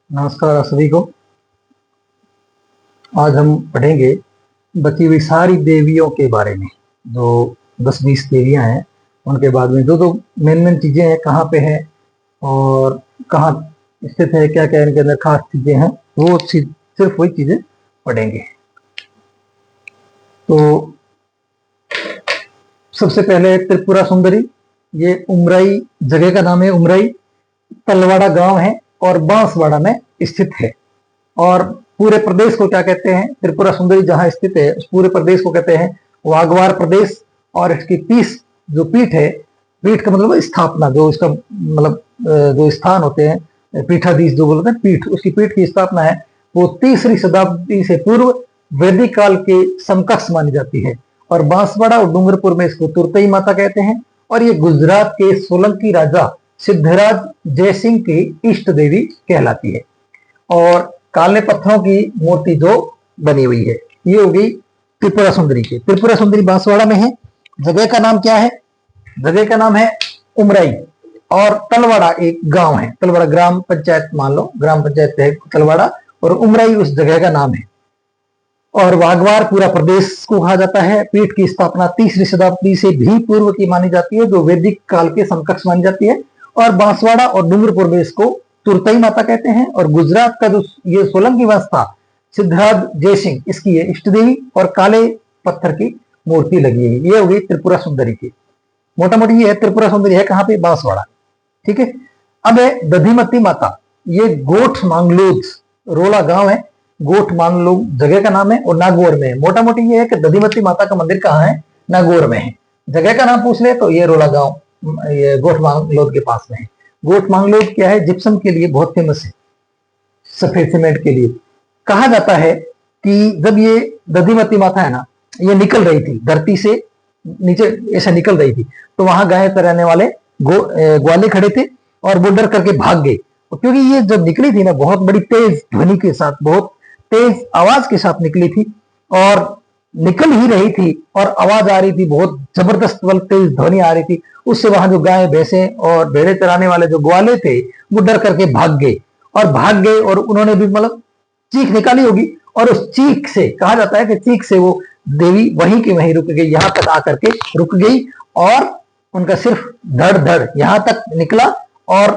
नमस्कार आप सभी को। आज हम पढ़ेंगे बची हुई सारी देवियों के बारे में। जो 10-20 देवियां हैं उनके बाद में जो मेन चीजें हैं, कहाँ पे है और कहाँ स्थित है, क्या क्या इनके अंदर खास चीजें हैं, वो सिर्फ वही चीजें पढ़ेंगे। तो सबसे पहले त्रिपुरा सुंदरी, ये उमराई जगह का नाम है। उमराई तलवाड़ा गांव है और बांसवाड़ा में स्थित है। और पूरे प्रदेश को क्या कहते हैं? त्रिपुरा सुंदरी जहां स्थित है उस पूरे प्रदेश को कहते हैं वागवार प्रदेश। और इसकी 30 जो पीठ है, पीठ का मतलब स्थापना, जो इसका मतलब जो स्थान होते हैं, पीठाधीश जो बोलते हैं पीठ, उसकी पीठ की स्थापना है वो 3री शताब्दी से पूर्व वैदिक काल के समकक्ष मानी जाती है। और बांसवाड़ा और डूंगरपुर में इसको तुरतई माता कहते हैं। और ये गुजरात के सोलंकी राजा सिद्धराज जयसिंह की इष्ट देवी कहलाती है। और काले पत्थरों की मूर्ति जो बनी हुई है, ये हो गई त्रिपुरा सुंदरी की। त्रिपुरा सुंदरी बांसवाड़ा में है। जगह का नाम क्या है? जगह का नाम है उमराई। और तलवाड़ा एक गांव है, तलवाड़ा ग्राम पंचायत मान लो, ग्राम पंचायत है तलवाड़ा, और उमराई उस जगह का नाम है। और वागवार पूरा प्रदेश को कहा जाता है। पीठ की स्थापना 3री शताब्दी से भी पूर्व की मानी जाती है, जो वैदिक काल के समकक्ष मानी जाती है। और बांसवाड़ा और डूंगरपुर में इसको तुरतई माता कहते हैं। और गुजरात का जो ये सोलंकी वंश था सिद्धराज जयसिंह, इसकी है इष्ट देवी और काले पत्थर की मूर्ति लगी है। ये हो गई त्रिपुरा सुंदरी की। मोटा मोटी ये है त्रिपुरा सुंदरी है कहाँ पे? बांसवाड़ा। ठीक है। अब है दधिमती माता, ये गोठ मांगलोद रोला गांव है, गोठ मांगलोद जगह का नाम है और नागौर में है। मोटा मोटी ये है कि दधिमती माता का मंदिर कहाँ है? नागौर में है। जगह का नाम पूछ ले तो ये रोला गांव, ये गोठ मांगलोद के पास में है। गोठ मांगलोद क्या है? जिप्सम के लिए बहुत फेमस है, सफेद सीमेंट के लिए। कहा जाता है कि जब ये दधिमती माता है ना, ये निकल रही थी धरती से नीचे, ऐसा निकल रही थी, तो वहां गाय चराने वाले ग्वाले खड़े थे और वो डर करके भाग गए। क्योंकि ये जब निकली थी ना, बहुत बड़ी तेज ध्वनि के साथ, बहुत तेज आवाज के साथ निकली थी, और निकल ही रही थी और आवाज आ रही थी, बहुत जबरदस्त तेज ध्वनि आ रही थी। उससे वहां जो गाय भैंसे और भेड़े चराने वाले जो ग्वाले थे वो डर करके भाग गए और उन्होंने भी मतलब चीख निकाली होगी। और उस चीख से कहा जाता है कि चीख से वो देवी वहीं की वहीं रुक गई, यहां तक आकर के रुक गई। और उनका सिर्फ धड़ धड़ यहां तक निकला। और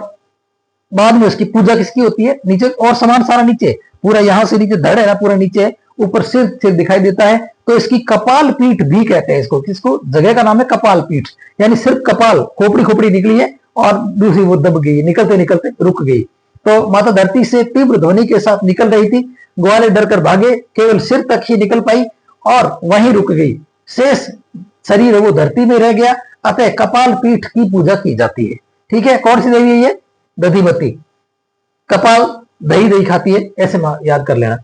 बाद में उसकी पूजा किसकी होती है? नीचे और सामान सारा नीचे, पूरा यहां से नीचे धड़ है ना, पूरा नीचे है, ऊपर सिर दिखाई देता है, तो इसकी कपाल पीठ भी कहते हैं इसको। किसको? जगह का नाम है कपाल पीठ, यानी सिर्फ कपाल, खोपड़ी निकली है और दूसरी वो दब गई, निकलते निकलते रुक गई। तो माता धरती से तीव्र ध्वनि के साथ निकल रही थी, ग्वाले डर कर भागे, केवल सिर तक ही निकल पाई और वहीं रुक गई। शेष शरीर वो धरती में रह गया, अतः कपाल पीठ की पूजा की जाती है। ठीक है। कौन सी देवी है ये? दधिमती। कपाल दही खाती है, ऐसे याद कर लेना।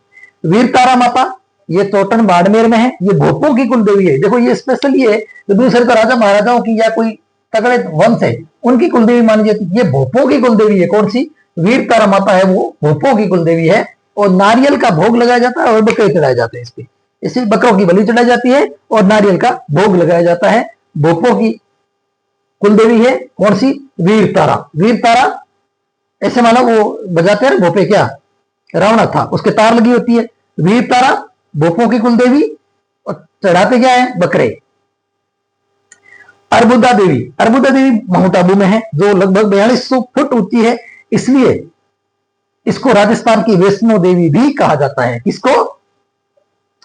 वीर तारा माता, ये टोटन बाड़मेर में है, ये भोपों की कुल देवी है। देखो ये स्पेशल ये है, तो दूसरे तो राजा महाराजाओं की या कोई तगड़े वंश है उनकी कुलदेवी मानी जाती है, ये भोपों की कुलदेवी है। कौन सी? वीर तारा माता है, वो भोपों की कुलदेवी है। और नारियल का भोग लगाया जाता है और बकरे चढ़ाए जाते हैं इसके, इसी बकरों की बलि चढ़ाई जाती है और नारियल का भोग लगाया जाता है। भोपों की कुलदेवी है कौन सी? वीर तारा। वीर तारा ऐसे मानो वो बजाते हैं भोपे, क्या रावणा था, उसके तार लगी होती है। वीर तारा भोपों की कुलदेवी, और चढ़ाते क्या है? बकरे। अर्बुदा देवी माउंट आबू में है, जो लगभग 4200 फुट ऊंची है, इसलिए इसको राजस्थान की वैष्णो देवी भी कहा जाता है। किसको?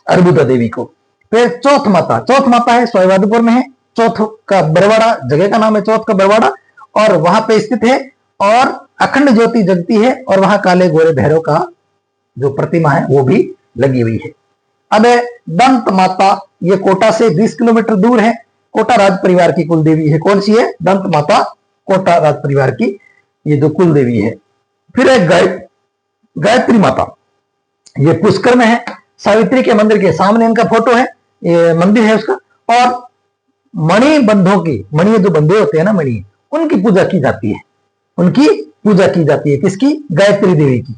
अर्बुदा देवी को। फिर चौथ माता है, सोयवादपुर में है। चौथ का बरवाड़ा, जगह का नाम है चौथ का बरवाड़ा, और वहां पे स्थित है। और अखंड ज्योति जगती है और वहां काले गोरे भैरव का जो प्रतिमा है वो भी लगी हुई है। अब दंत माता, ये कोटा से 20 किलोमीटर दूर है, कोटा राज परिवार की कुल देवी है। कौन सी है? दंत माता, कोटा राज परिवार की ये जो कुल देवी है। फिर है गायत्री माता, ये पुष्कर में है, सावित्री के मंदिर के सामने इनका फोटो है, ये मंदिर है उसका। और मणि बंधों की, मणि जो बंधे होते हैं ना, मणि, उनकी पूजा की जाती है, उनकी पूजा की जाती है। किसकी? गायत्री देवी की।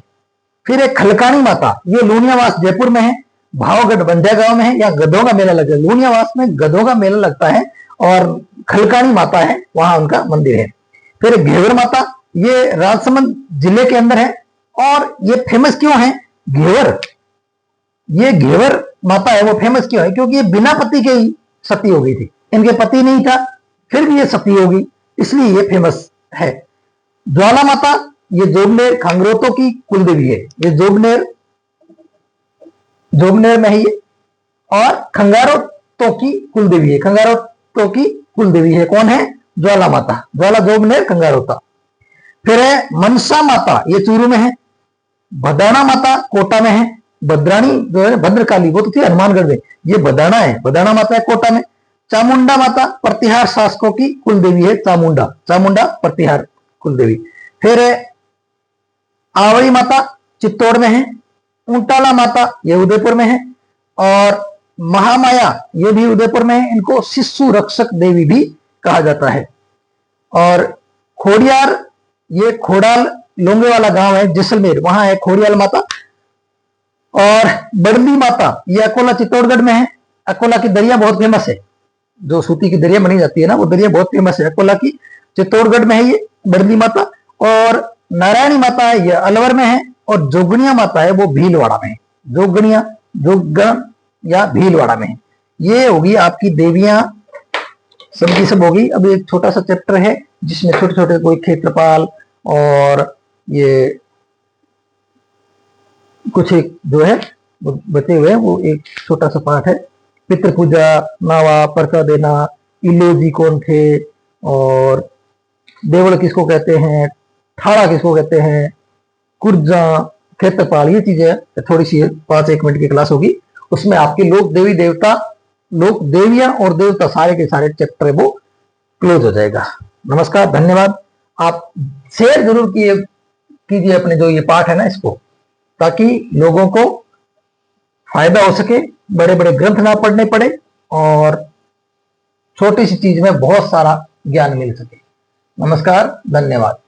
फिर एक खलकानी माता, ये लूनियावास जयपुर में है, भावगढ़ बंध्या गांव में है, या गधों का मेला लगता है। लूनियावास में गधों का मेला लगता है और खलकानी माता है, वहां उनका मंदिर है। फिर घेवर माता, ये राजसमंद जिले के अंदर है। और ये फेमस क्यों है घेवर, ये घेवर माता है वो फेमस क्यों है, क्योंकि ये बिना पति के ही सती हो गई थी, इनके पति नहीं था फिर भी ये सती होगी, इसलिए ये फेमस है। ज्वाला माता, ये जोबनेर खंगरोटों की कुलदेवी है, ये जोबनेर में है ये, और खंगारोटों की कुलदेवी है, खंगारोटों की कुलदेवी है। कौन है? ज्वाला माता, ज्वाला जोबनेर खंगारोटा। फिर है मनसा माता, ये चूरू में है। भदाना माता कोटा में है। भद्राणी जो है भद्रकाली वो तो थी हनुमानगढ़ में, ये भदाना है, भदाना माता है कोटा में। चामुंडा माता प्रतिहार शासकों की कुलदेवी है, चामुंडा, चामुंडा प्रतिहार कुलदेवी। फिर है आवड़ी माता चित्तौड़ में है। ऊंटाला माता ये उदयपुर में है। और महामाया ये भी उदयपुर में है, इनको शिशु रक्षक देवी भी कहा जाता है। और खोड़ियार, ये खोड़ाल लोंगे वाला गांव है जैसलमेर, वहां है खोड़ियाल माता। और बड़ली माता ये अकोला चित्तौड़गढ़ में है। अकोला की दरिया बहुत फेमस है, जो सूती की दरिया बनी जाती है ना, वो दरिया बहुत फेमस है अकोला की, चित्तौड़गढ़ में है ये बड़ली माता। और नारायणी माता है ये अलवर में है। और जोगणिया माता है वो भीलवाड़ा में है, जोगण या भीलवाड़ा में है। ये होगी आपकी देवियां, सबकी सब होगी। अब एक छोटा सा चैप्टर है जिसमें छोटे छोटे कोई क्षेत्रपाल और ये कुछ एक जो है वो बचे हुए हैं, वो एक छोटा सा पाठ है। पितृ पूजा, नावा, परचा देना, इलोजी कौन थे, और देवल किसको कहते हैं, ठाड़ा किसको कहते हैं, कुर्जा, क्षेत्रपाल, ये चीजें थोड़ी सी 5-1 मिनट की क्लास होगी, उसमें आपके लोक देवी देवता, लोक देवियां और देवता सारे के सारे चैप्टर है वो क्लोज हो जाएगा। नमस्कार, धन्यवाद। आप शेयर जरूर कीजिए अपने जो ये पाठ है ना इसको, ताकि लोगों को फायदा हो सके, बड़े बड़े ग्रंथ ना पढ़ने पड़े और छोटी सी चीज में बहुत सारा ज्ञान मिल सके। नमस्कार, धन्यवाद।